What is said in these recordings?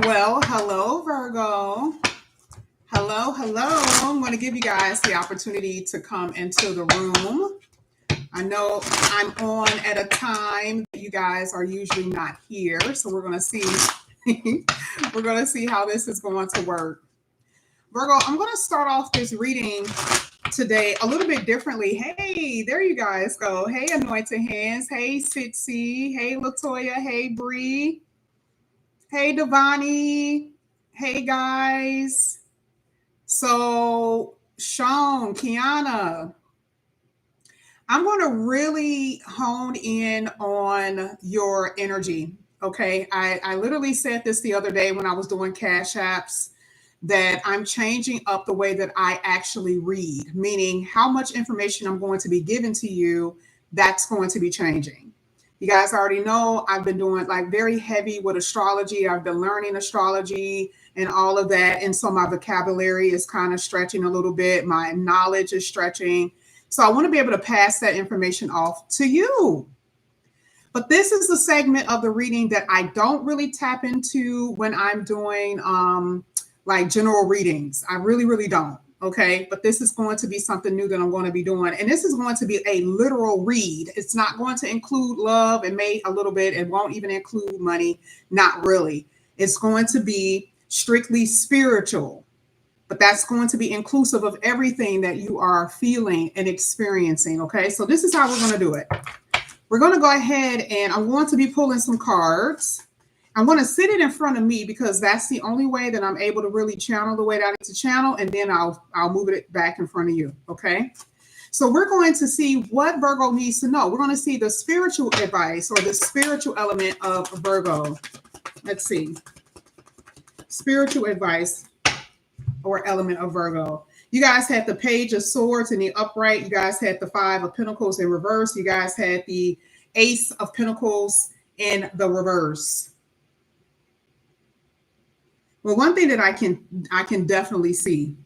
Well, hello, Virgo. Hello, hello. I'm going to give you guys the opportunity to come into the room. I know I'm on at a time that you guys are usually not here, so we're going to see we're going to see how this is going to work. Virgo, I'm going to start off this reading today a little bit differently. Hey, there you guys go. Hey, Anointed Hands. Hey, Sitsi. Hey, Latoya. Hey, Bree. Hey, Devani. Hey, guys. So, Sean, Kiana, I'm going to really hone in on your energy. Okay. I literally said this the other day when I was doing Cash Apps that I'm changing up the way that I actually read, meaning how much information I'm going to be giving to you, that's going to be changing. You guys already know I've been doing like very heavy with astrology. I've been learning astrology and all of that. And so my vocabulary is kind of stretching a little bit. My knowledge is stretching. So I want to be able to pass that information off to you. But this is the segment of the reading that I don't really tap into when I'm doing like general readings. I really, really don't. Okay. But this is going to be something new that I'm going to be doing. And this is going to be a literal read. It's not going to include love. It may a little bit. It won't even include money. Not really. It's going to be strictly spiritual. But that's going to be inclusive of everything that you are feeling and experiencing. Okay. So this is how we're going to do it. We're going to go ahead and I want to be pulling some cards. I'm going to sit it in front of me because that's the only way that I'm able to really channel the way that I need to channel. And then I'll move it back in front of you. Okay. So we're going to see what Virgo needs to know. We're going to see the spiritual advice or the spiritual element of Virgo. Let's see. Spiritual advice or element of Virgo. You guys had the Page of Swords in the upright. You guys had the Five of Pentacles in reverse. You guys had the Ace of Pentacles in the reverse. Well, one thing that I can definitely see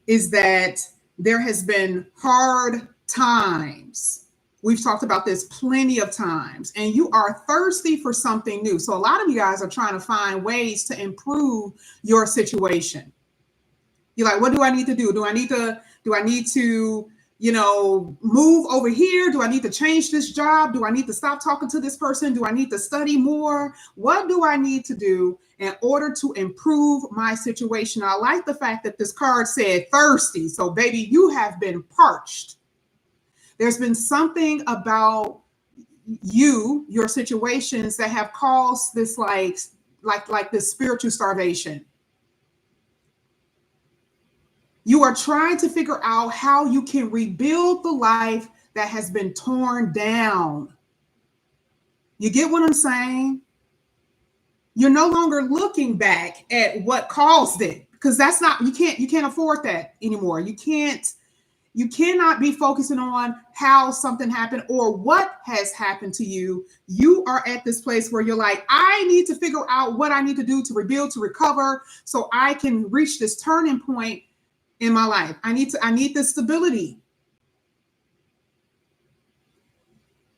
is that there has been hard times. We've talked about this plenty of times, and you are thirsty for something new. So a lot of you guys are trying to find ways to improve your situation. You're like, what do I need to do? Do I need to, move over here? Do I need to change this job? Do I need to stop talking to this person? Do I need to study more? What do I need to do in order to improve my situation? I like the fact that this card said thirsty. So baby, you have been parched. There's been something about your situations that have caused this like this spiritual starvation. You are trying to figure out how you can rebuild the life that has been torn down. You get what I'm saying? You're no longer looking back at what caused it because that's not, you can't afford that anymore. You cannot be focusing on how something happened or what has happened to you. You are at this place where you're like, I need to figure out what I need to do to rebuild, to recover, so I can reach this turning point in my life. I need this stability.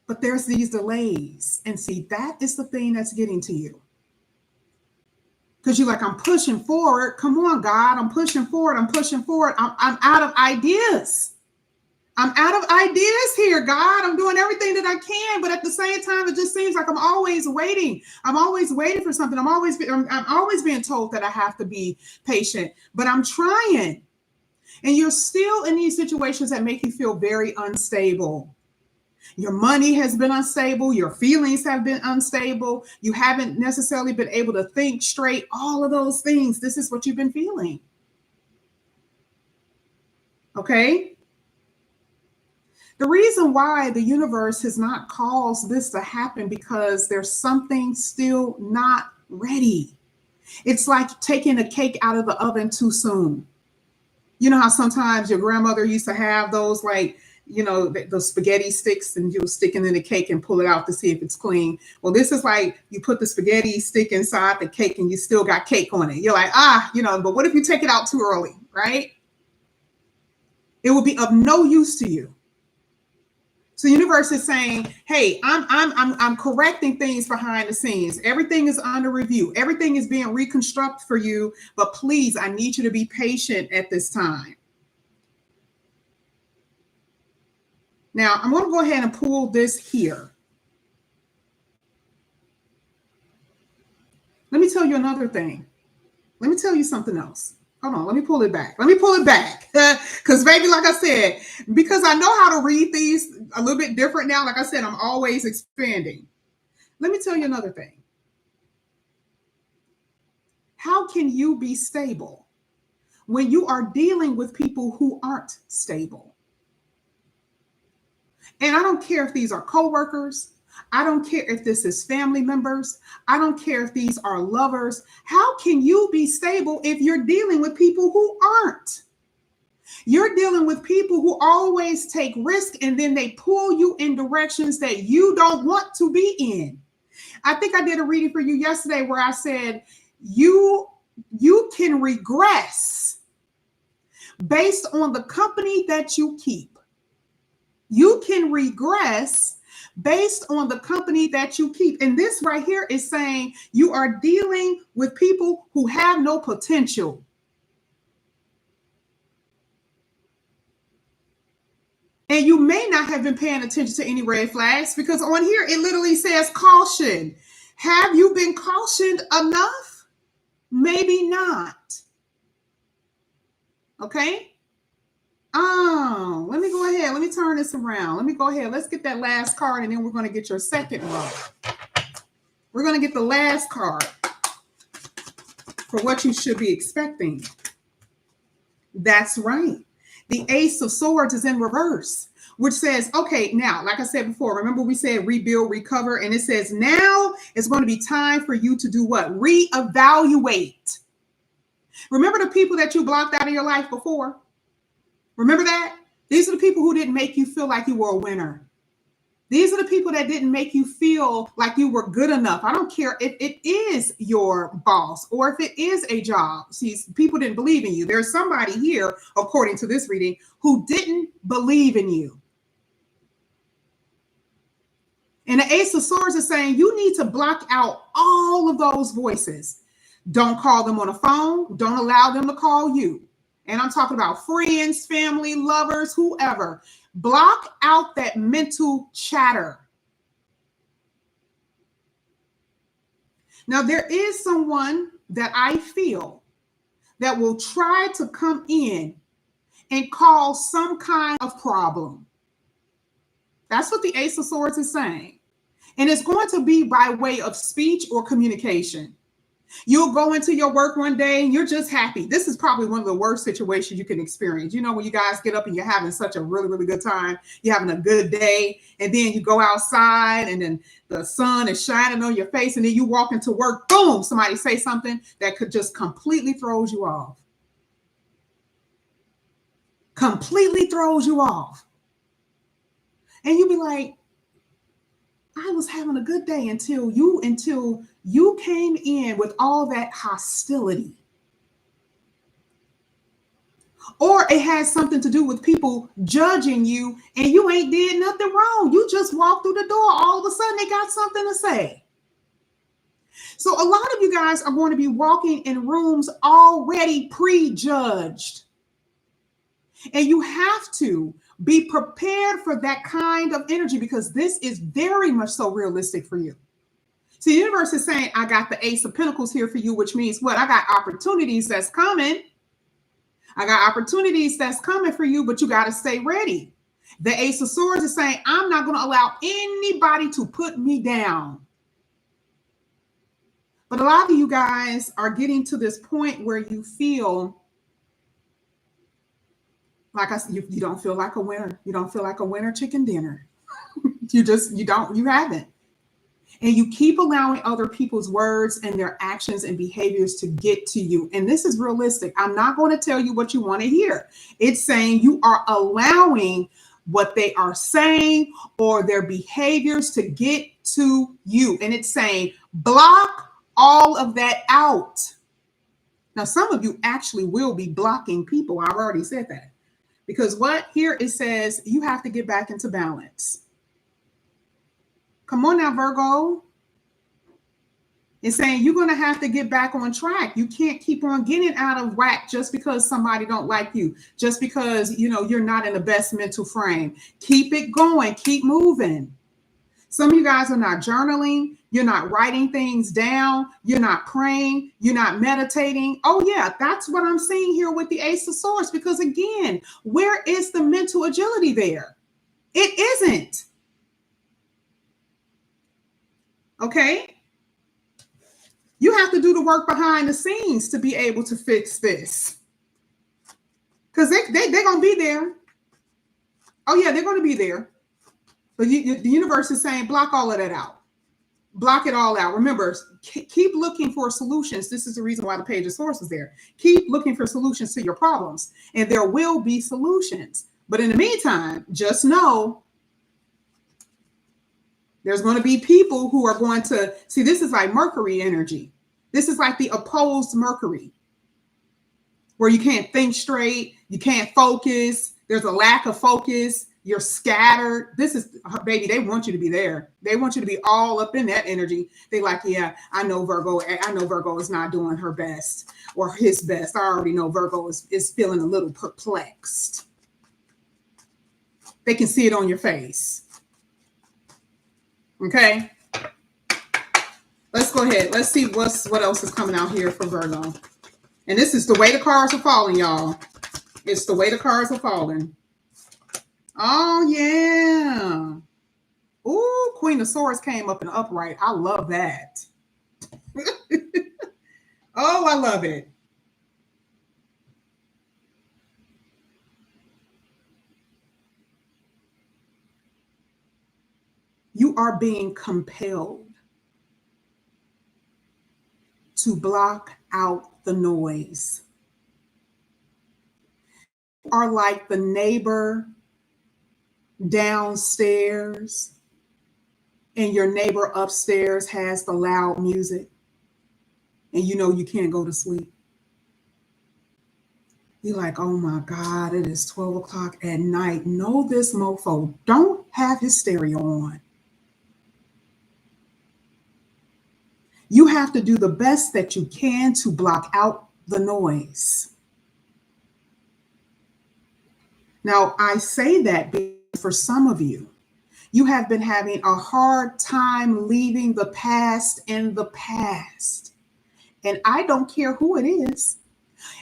But there's these delays. And see, that is the thing that's getting to you. Because you're like, I'm pushing forward. Come on, God, I'm pushing forward. I'm pushing forward. I'm out of ideas. I'm out of ideas here, God. I'm doing everything that I can. But at the same time, it just seems like I'm always waiting. I'm always waiting for something. I'm always being told that I have to be patient. But I'm trying. And you're still in these situations that make you feel very unstable. Your money has been unstable. Your feelings have been unstable. You haven't necessarily been able to think straight. All of those things. This is what you've been feeling. Okay? The reason why the universe has not caused this to happen because there's something still not ready. It's like taking a cake out of the oven too soon. You know how sometimes your grandmother used to have those the spaghetti sticks and you stick it in the cake and pull it out to see if it's clean. Well, this is like you put the spaghetti stick inside the cake and you still got cake on it. You're like, but what if you take it out too early, right? It will be of no use to you. So the universe is saying, hey, I'm correcting things behind the scenes. Everything is under review. Everything is being reconstructed for you. But please, I need you to be patient at this time. Now, I'm going to go ahead and pull this here. Let me tell you another thing. Let me tell you something else. Hold on, let me pull it back. Because baby, like I said, because I know how to read these a little bit different now. Like I said, I'm always expanding. Let me tell you another thing. How can you be stable when you are dealing with people who aren't stable? And I don't care if these are coworkers. I don't care if this is family members. I don't care if these are lovers. How can you be stable if you're dealing with people who aren't? You're dealing with people who always take risk and then they pull you in directions that you don't want to be in. I think I did a reading for you yesterday where I said you can regress based on the company that you keep. You can regress based on the company that you keep. And this right here is saying you are dealing with people who have no potential. And you may not have been paying attention to any red flags because on here it literally says caution. Have you been cautioned enough? Maybe not. Okay. Oh, let me go ahead. Let me turn this around. Let me go ahead. Let's get that last card and then we're going to get your second row. We're going to get the last card for what you should be expecting. That's right. The Ace of Swords is in reverse, which says, okay, now, like I said before, remember we said rebuild, recover, and it says now it's going to be time for you to do what? Reevaluate. Remember the people that you blocked out of your life before? Remember that? These are the people who didn't make you feel like you were a winner. These are the people that didn't make you feel like you were good enough. I don't care if it is your boss or if it is a job. See, people didn't believe in you. There's somebody here, according to this reading, who didn't believe in you. And the Ace of Swords is saying you need to block out all of those voices. Don't call them on the phone. Don't allow them to call you. And I'm talking about friends, family, lovers, whoever. Block out that mental chatter. Now, there is someone that I feel that will try to come in and cause some kind of problem. That's what the Ace of Swords is saying. And it's going to be by way of speech or communication. You'll go into your work one day and you're just happy. This is probably one of the worst situations you can experience. You know, when you guys get up and you're having such a really, really good time, you're having a good day, and then you go outside and then the sun is shining on your face, and then you walk into work, boom, somebody say something that could just completely throws you off. Completely throws you off. And you be like, I was having a good day until you came in with all that hostility. Or it has something to do with people judging you and you ain't did nothing wrong. You just walked through the door. All of a sudden they got something to say. So a lot of you guys are going to be walking in rooms already prejudged. And you have to be prepared for that kind of energy because this is very much so realistic for you. See, the universe is saying, I got the Ace of Pentacles here for you, which means what? I got opportunities that's coming. I got opportunities that's coming for you, but you got to stay ready. The Ace of Swords is saying, I'm not going to allow anybody to put me down. But a lot of you guys are getting to this point where you feel like you don't feel like a winner. You don't feel like a winner chicken dinner. you haven't. And you keep allowing other people's words and their actions and behaviors to get to you. And this is realistic. I'm not going to tell you what you want to hear. It's saying you are allowing what they are saying or their behaviors to get to you. And it's saying block all of that out. Now, some of you actually will be blocking people. I've already said that. Because what here it says, you have to get back into balance. Come on now, Virgo. It's saying you're going to have to get back on track. You can't keep on getting out of whack just because somebody don't like you, just because, you're not in the best mental frame. Keep it going. Keep moving. Some of you guys are not journaling. You're not writing things down. You're not praying. You're not meditating. Oh, yeah, that's what I'm seeing here with the Ace of Swords. Because again, where is the mental agility there? It isn't. Okay? You have to do the work behind the scenes to be able to fix this. Because they're going to be there. Oh, yeah, they're going to be there. But the universe is saying, block all of that out. Block it all out. Remember, keep looking for solutions. This is the reason why the Page of Swords is there. Keep looking for solutions to your problems. And there will be solutions. But in the meantime, just know there's going to be people who are going to see. This is like Mercury energy. This is like the opposed Mercury, where you can't think straight. You can't focus. There's a lack of focus. You're scattered. This is, baby, they want you to be there. They want you to be all up in that energy. They like, yeah, I know Virgo is not doing her best or his best. I already know Virgo is feeling a little perplexed. They can see it on your face. Okay. Let's go ahead. Let's see what else is coming out here for Virgo. And this is the way the cards are falling, y'all. It's the way the cards are falling. Oh, yeah. Ooh, Queen of Swords came up in upright. I love that. Oh, I love it. You are being compelled to block out the noise. You are like the neighbor downstairs and your neighbor upstairs has the loud music and you can't go to sleep. You're like, oh my God, it is 12 o'clock at night. No, this mofo don't have his stereo on. You have to do the best that you can to block out the noise. Now, I say that because for some of you, you have been having a hard time leaving the past in the past. And I don't care who it is.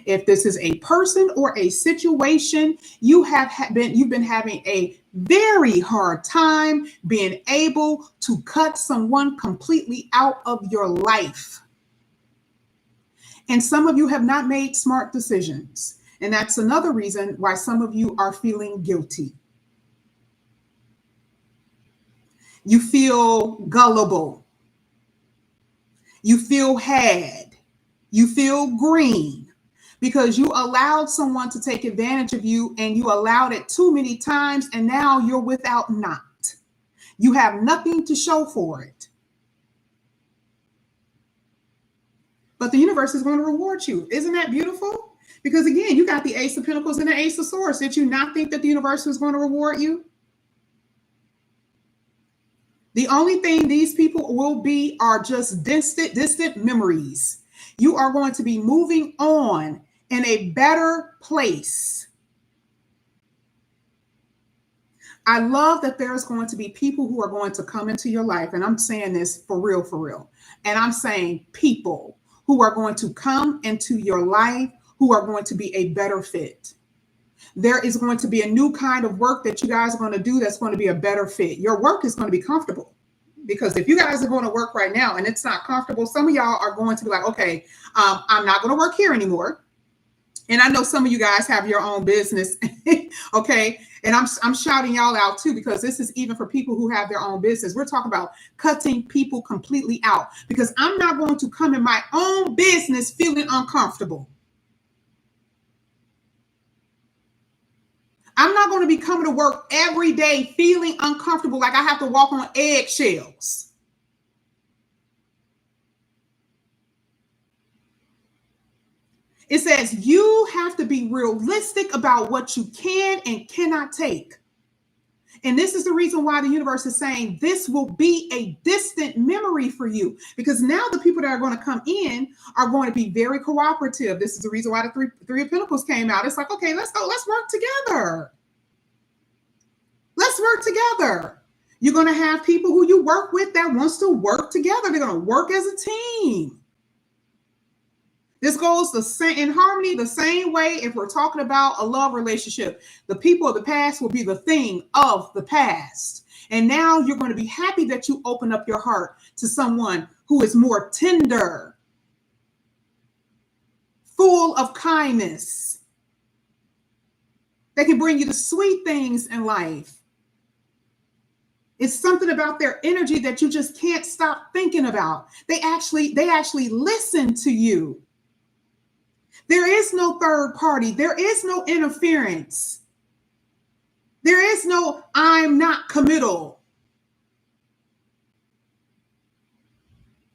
If this is a person or a situation, you've been having a very hard time being able to cut someone completely out of your life. And some of you have not made smart decisions. And that's another reason why some of you are feeling guilty. You feel gullible. You feel had. You feel green. Because you allowed someone to take advantage of you and you allowed it too many times and now you're without not. You have nothing to show for it. But the universe is going to reward you. Isn't that beautiful? Because again, you got the Ace of Pentacles and the Ace of Swords. Did you not think that the universe was going to reward you? The only thing these people will be are just distant memories. You are going to be moving on in a better place. I love that there's going to be people who are going to come into your life. And I'm saying this for real, for real. And I'm saying people who are going to come into your life who are going to be a better fit. There is going to be a new kind of work that you guys are going to do that's going to be a better fit. Your work is going to be comfortable. Because if you guys are going to work right now and it's not comfortable, some of y'all are going to be like, okay, I'm not going to work here anymore. And I know some of you guys have your own business. Okay. And I'm shouting y'all out too, because this is even for people who have their own business. We're talking about cutting people completely out because I'm not going to come in my own business feeling uncomfortable. I'm not going to be coming to work every day feeling uncomfortable, like I have to walk on eggshells. It says you have to be realistic about what you can and cannot take. And this is the reason why the universe is saying this will be a distant memory for you, because now the people that are going to come in are going to be very cooperative. This is the reason why the three of Pentacles came out. It's like, okay, let's go. Let's work together. Let's work together. You're going to have people who you work with that wants to work together. They're going to work as a team. This goes the same in harmony, the same way if we're talking about a love relationship. The people of the past will be the thing of the past. And now you're going to be happy that you open up your heart to someone who is more tender, full of kindness. They can bring you the sweet things in life. It's something about their energy that you just can't stop thinking about. They actually listen to you. There is no third party. There is no interference. There is no I'm not committal.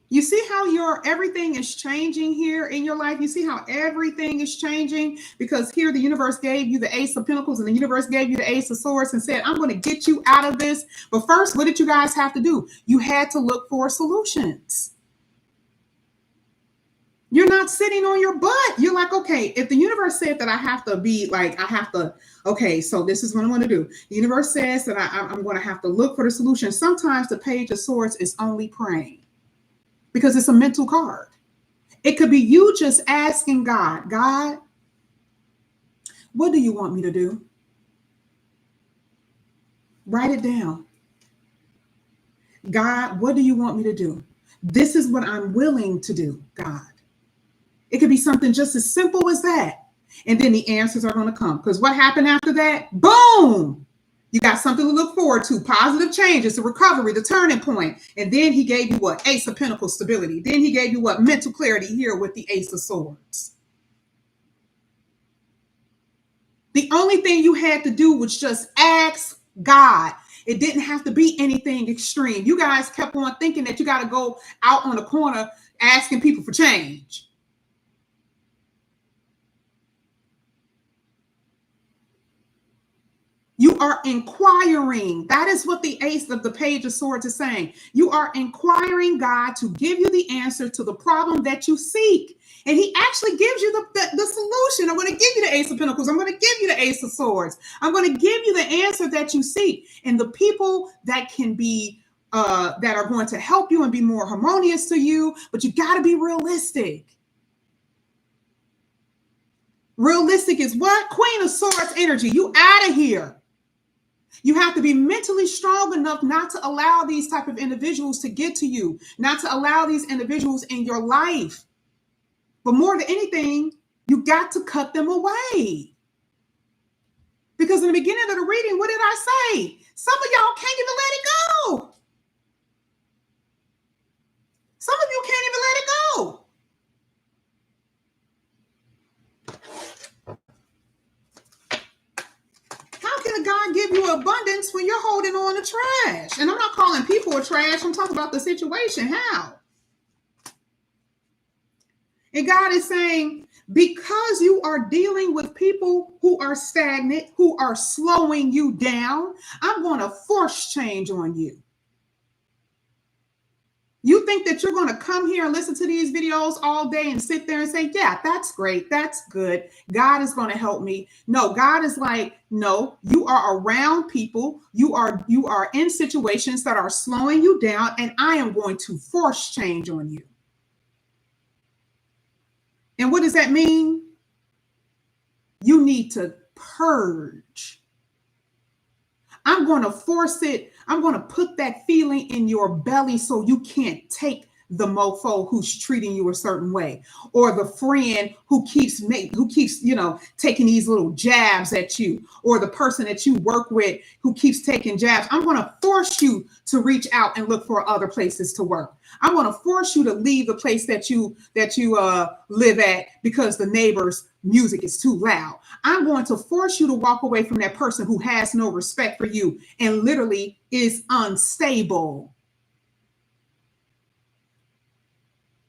You see how everything is changing here in your life? You see how everything is changing? Because here the universe gave you the Ace of Pentacles and the universe gave you the Ace of Swords and said, I'm going to get you out of this. But first, what did you guys have to do? You had to look for solutions. You're not sitting on your butt. You're like, okay, if the universe said that I have to be like, okay, so this is what I'm going to do. The universe says that I'm going to have to look for the solution. Sometimes the Page of Swords is only praying because it's a mental card. It could be you just asking God, what do you want me to do? Write it down. God, what do you want me to do? This is what I'm willing to do, God. It could be something just as simple as that. And then the answers are going to come. Because what happened after that? Boom! You got something to look forward to. Positive changes, the recovery, the turning point. And then he gave you what? Ace of Pentacles stability. Then he gave you what? Mental clarity here with the Ace of Swords. The only thing you had to do was just ask God. It didn't have to be anything extreme. You guys kept on thinking that you got to go out on the corner asking people for change. You are inquiring. That is what the Ace of the Page of Swords is saying. You are inquiring God to give you the answer to the problem that you seek. And he actually gives you the solution. I'm going to give you the Ace of Pentacles. I'm going to give you the Ace of Swords. I'm going to give you the answer that you seek. And the people that can be, that are going to help you and be more harmonious to you, but you got to be realistic. Realistic is what? Queen of Swords energy. You out of here. You have to be mentally strong enough not to allow these type of individuals to get to you, not to allow these individuals in your life. But more than anything, you got to cut them away. Because in the beginning of the reading, what did I say? Some of y'all can't even let it go. Some of you can't even let it go. How can God give you abundance when you're holding on to trash? And I'm not calling people a trash. I'm talking about the situation. How? And God is saying, because you are dealing with people who are stagnant, who are slowing you down, I'm going to force change on you. You think that you're going to come here and listen to these videos all day and sit there and say, yeah, that's great. That's good. God is going to help me. No, God is like, no, you are around people. You are in situations that are slowing you down, and I am going to force change on you. And what does that mean? You need to purge. I'm going to force it. I'm going to put that feeling in your belly so you can't take the mofo who's treating you a certain way, or the friend who keeps taking these little jabs at you, or the person that you work with who keeps taking jabs. I'm going to force you to reach out and look for other places to work. I'm going to force you to leave the place that you live at because the neighbor's music is too loud. I'm going to force you to walk away from that person who has no respect for you and literally is unstable.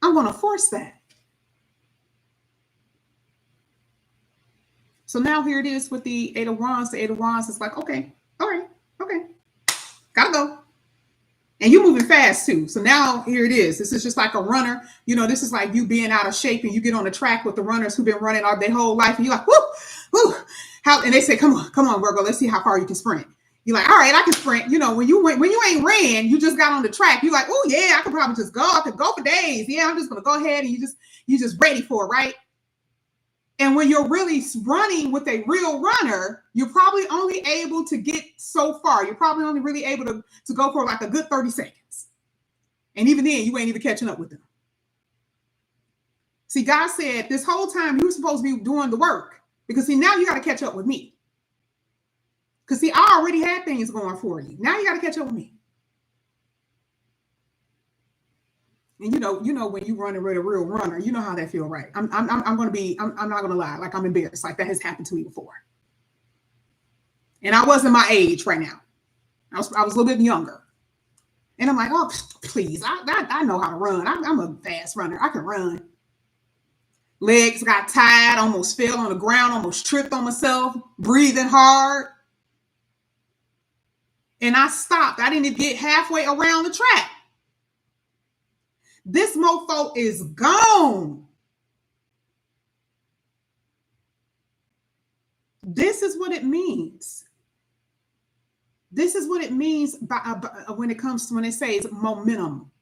I'm going to force that. So now here it is with the Eight of Wands. The Eight of Wands is like, okay, all right. Okay, gotta go. And you're moving fast too. So now here it is. This is just like a runner. This is like you being out of shape and you get on the track with the runners who've been running all their whole life. And you're like, whoo, whoo. And they say, come on, Virgo, let's see how far you can sprint. You're like, all right, I can sprint. When you ain't ran, you just got on the track. You're like, oh yeah, I could probably just go. I could go for days. Yeah, I'm just gonna go ahead and you just ready for it, right? And when you're really running with a real runner, you're probably only able to get so far. You're probably only really able to go for like a good 30 seconds. And even then, you ain't even catching up with them. See, God said this whole time you were supposed to be doing the work. Because see, now you got to catch up with me. Because see, I already had things going for you. Now you got to catch up with me. And you know when you running with a real runner, you know how that feel, right? I'm not gonna lie, like I'm embarrassed. Like that has happened to me before. And I wasn't my age right now. I was a little bit younger. And I'm like, oh please, I know how to run. I'm a fast runner. I can run. Legs got tired, almost fell on the ground, almost tripped on myself, breathing hard. And I stopped. I didn't even get halfway around the track. This mofo is gone. This is what it means. This is what it means by when it says momentum.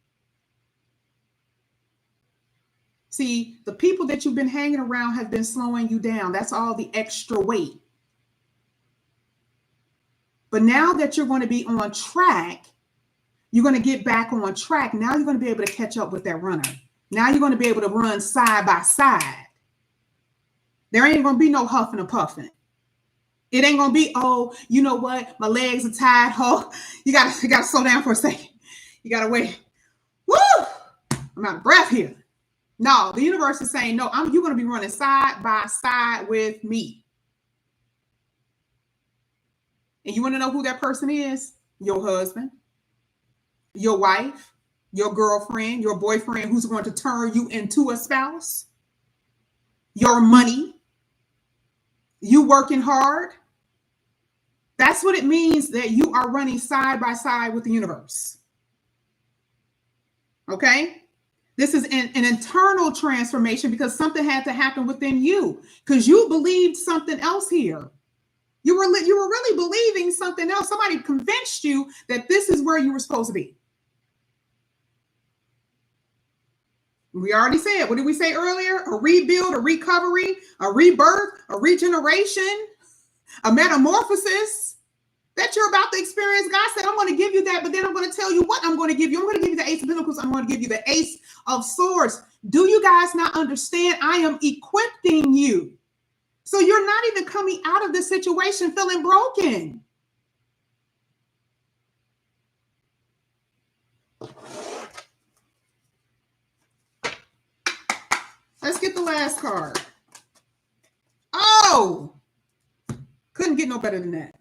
See, the people that you've been hanging around have been slowing you down. That's all the extra weight. But now that you're going to be on track, you're going to get back on track. Now you're going to be able to catch up with that runner. Now you're going to be able to run side by side. There ain't going to be no huffing and puffing. It ain't going to be, oh, you know what? My legs are tired. Oh, you got to slow down for a second. You got to wait. Woo! I'm out of breath here. No, the universe is saying, no, you're going to be running side by side with me. And you want to know who that person is? Your husband, your wife, your girlfriend, your boyfriend who's going to turn you into a spouse, your money, you working hard. That's what it means that you are running side by side with the universe. Okay? This is an internal transformation because something had to happen within you because you believed something else here. You were really believing something else. Somebody convinced you that this is where you were supposed to be. We already said, what did we say earlier? A rebuild, a recovery, a rebirth, a regeneration, a metamorphosis that you're about to experience. God said, I'm going to give you that, but then I'm going to tell you what I'm going to give you. I'm going to give you the Ace of Pentacles. I'm going to give you the Ace of Swords. Do you guys not understand? I am equipping you. So you're not even coming out of this situation feeling broken. Let's get the last card. Oh, couldn't get no better than that.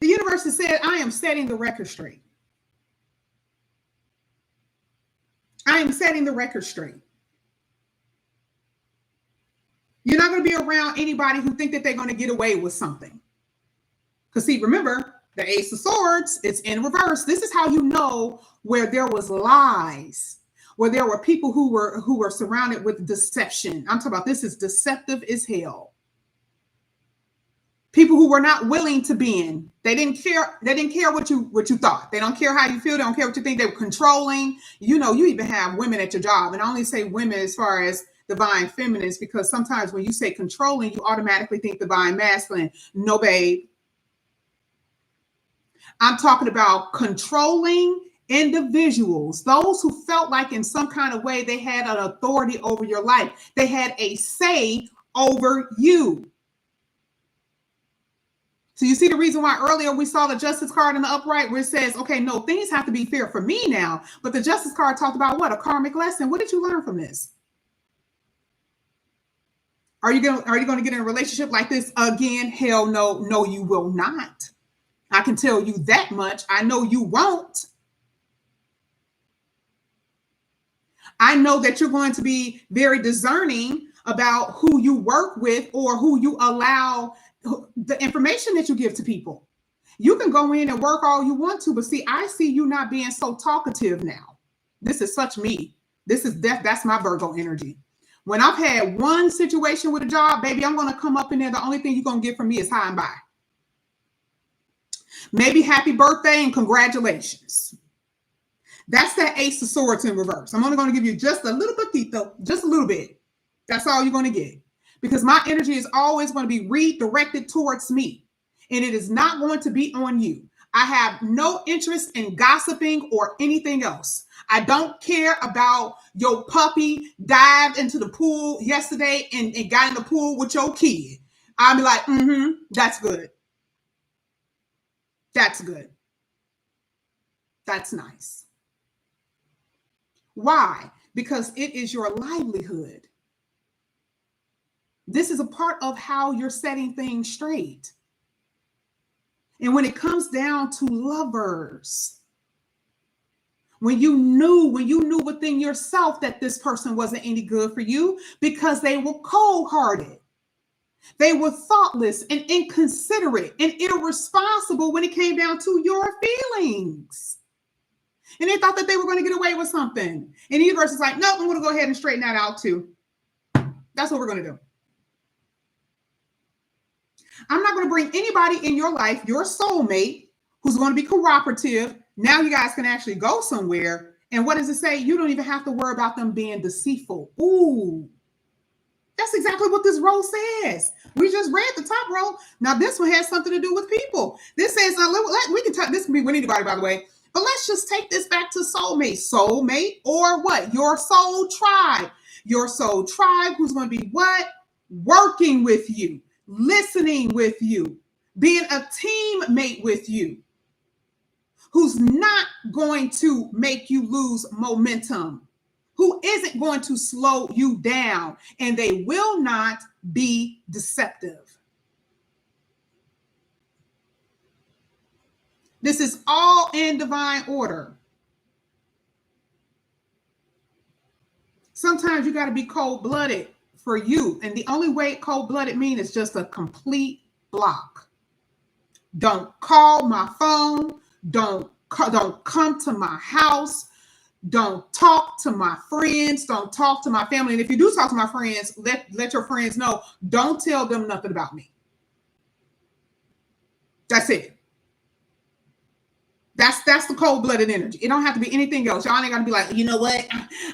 The universe has said, I am setting the record straight. I am setting the record straight. You're not going to be around anybody who think that they're going to get away with something. Because see, remember, the Ace of Swords, it's in reverse. This is how you know where there was lies, where there were people who were surrounded with deception. I'm talking about this is deceptive as hell. People who were not willing to bend. They didn't care. They didn't care what you thought. They don't care how you feel. They don't care what you think. They were controlling. You even have women at your job. And I only say women as far as divine feminines, because sometimes when you say controlling, you automatically think divine masculine. No, babe. I'm talking about controlling individuals, those who felt like in some kind of way they had an authority over your life. They had a say over you. So you see the reason why earlier we saw the Justice card in the upright where it says, okay, no, things have to be fair for me now. But the Justice card talked about what? A karmic lesson. What did you learn from this? Are you going to get in a relationship like this again? Hell no. No, you will not. I can tell you that much. I know you won't. I know that you're going to be very discerning about who you work with or who you allow the information that you give to people. You can go in and work all you want to, but see, I see you not being so talkative now. This is such me. That's my Virgo energy. When I've had one situation with a job, baby, I'm going to come up in there. The only thing you're going to get from me is hi and bye. Maybe happy birthday and congratulations. That's that Ace of Swords in reverse. I'm only going to give you just a little bit, though, just a little bit. That's all you're going to get. Because my energy is always going to be redirected towards me. And it is not going to be on you. I have no interest in gossiping or anything else. I don't care about your puppy dived into the pool yesterday and got in the pool with your kid. I'll be like, that's good. That's good. That's nice. Why? Because it is your livelihood. This is a part of how you're setting things straight. And when it comes down to lovers, when you knew within yourself that this person wasn't any good for you because they were cold-hearted, they were thoughtless and inconsiderate and irresponsible when it came down to your feelings. And they thought that they were going to get away with something. And the universe is like, no, I'm going to go ahead and straighten that out too. That's what we're going to do. I'm not going to bring anybody in your life, your soulmate, who's going to be cooperative. Now you guys can actually go somewhere. And what does it say? You don't even have to worry about them being deceitful. Ooh, that's exactly what this row says. We just read the top row. Now this one has something to do with people. This says, we can talk, this can be with anybody, by the way. But let's just take this back to soulmate. Soulmate or what? Your soul tribe. Your soul tribe who's going to be what? Working with you. Listening with you, being a teammate with you, who's not going to make you lose momentum, who isn't going to slow you down, and they will not be deceptive. This is all in divine order. Sometimes you got to be cold-blooded for you. And the only way cold-blooded means is just a complete block. Don't call my phone. Don't come to my house. Don't talk to my friends. Don't talk to my family. And if you do talk to my friends, let your friends know. Don't tell them nothing about me. That's it. That's the cold-blooded energy. It don't have to be anything else. Y'all ain't got to be like, you know what?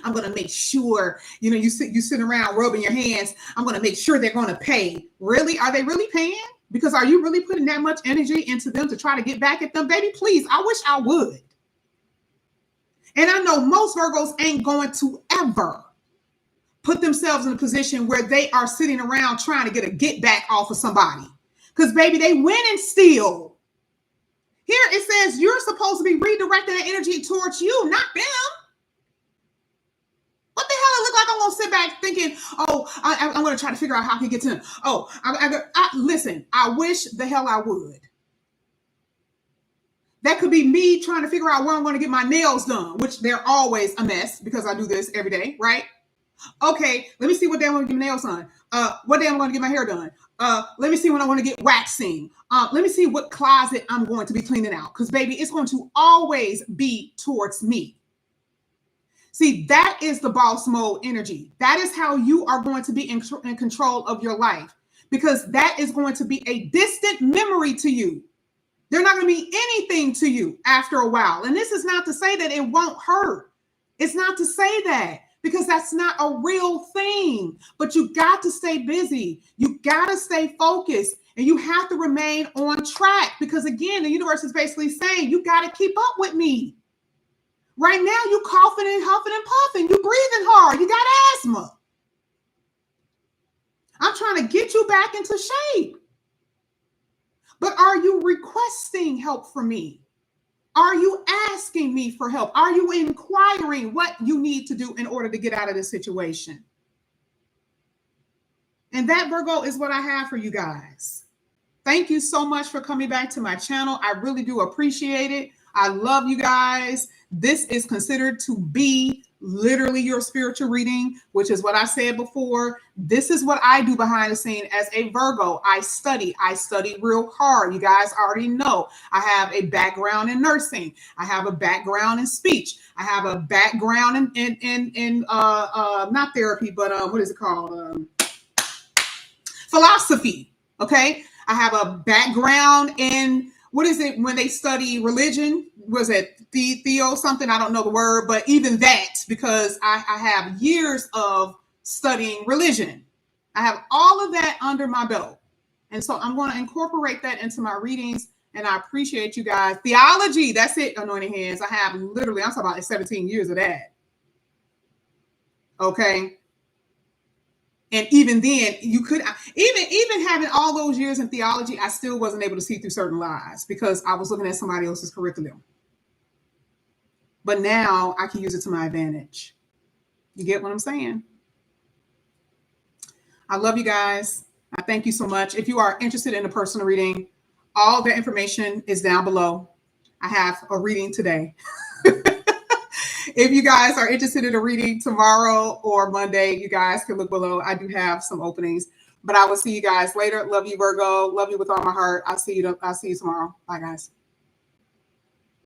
I'm going to make sure, you sit around rubbing your hands. I'm going to make sure they're going to pay. Really? Are they really paying? Because are you really putting that much energy into them to try to get back at them? Baby, please. I wish I would. And I know most Virgos ain't going to ever put themselves in a position where they are sitting around trying to get a get back off of somebody. Because, baby, they win and steal. Here it says you're supposed to be redirecting the energy towards you, not them. What the hell it look like? I'm going to sit back thinking, I'm going to try to figure out how I can get to them. Listen, I wish the hell I would. That could be me trying to figure out where I'm going to get my nails done, which they're always a mess because I do this every day, right? Okay, let me see what day I'm going to get my nails done. What day I'm going to get my hair done. Let me see when I want to get waxing. Let me see what closet I'm going to be cleaning out. Because, baby, it's going to always be towards me. See, that is the boss mode energy. That is how you are going to be in control of your life. Because that is going to be a distant memory to you. They're not going to be anything to you after a while. And this is not to say that it won't hurt. It's not to say that. Because that's not a real thing. But you got to stay busy. You got to stay focused. And you have to remain on track. Because, again, the universe is basically saying, you got to keep up with me. Right now, you coughing and huffing and puffing. You breathing hard. You got asthma. I'm trying to get you back into shape. But are you requesting help from me? Are you asking me for help? Are you inquiring what you need to do in order to get out of this situation? And that, Virgo, is what I have for you guys. Thank you so much for coming back to my channel. I really do appreciate it. I love you guys. This is considered to be literally your spiritual reading, which is what I said before. This is what I do behind the scene as a Virgo. I study real hard. You guys already know I have a background in nursing. I have a background in speech. I have a background in not therapy, but what is it called? Philosophy. Okay. I have a background in, what is it when they study religion? Was it theo something? I don't know the word, but even that, because I have years of studying religion. I have all of that under my belt. And so I'm going to incorporate that into my readings. And I appreciate you guys. Theology, that's it, anointing hands. I have literally, I'm talking about 17 years of that. Okay. And even then, you could even having all those years in theology, I still wasn't able to see through certain lies because I was looking at somebody else's curriculum. But now I can use it to my advantage. You get what I'm saying? I love you guys. I thank you so much. If you are interested in a personal reading, all the information is down below. I have a reading today. If you guys are interested in a reading tomorrow or Monday, you guys can look below. I do have some openings, but I will see you guys later. Love you, Virgo. Love you with all my heart. I'll see you tomorrow. Bye, guys.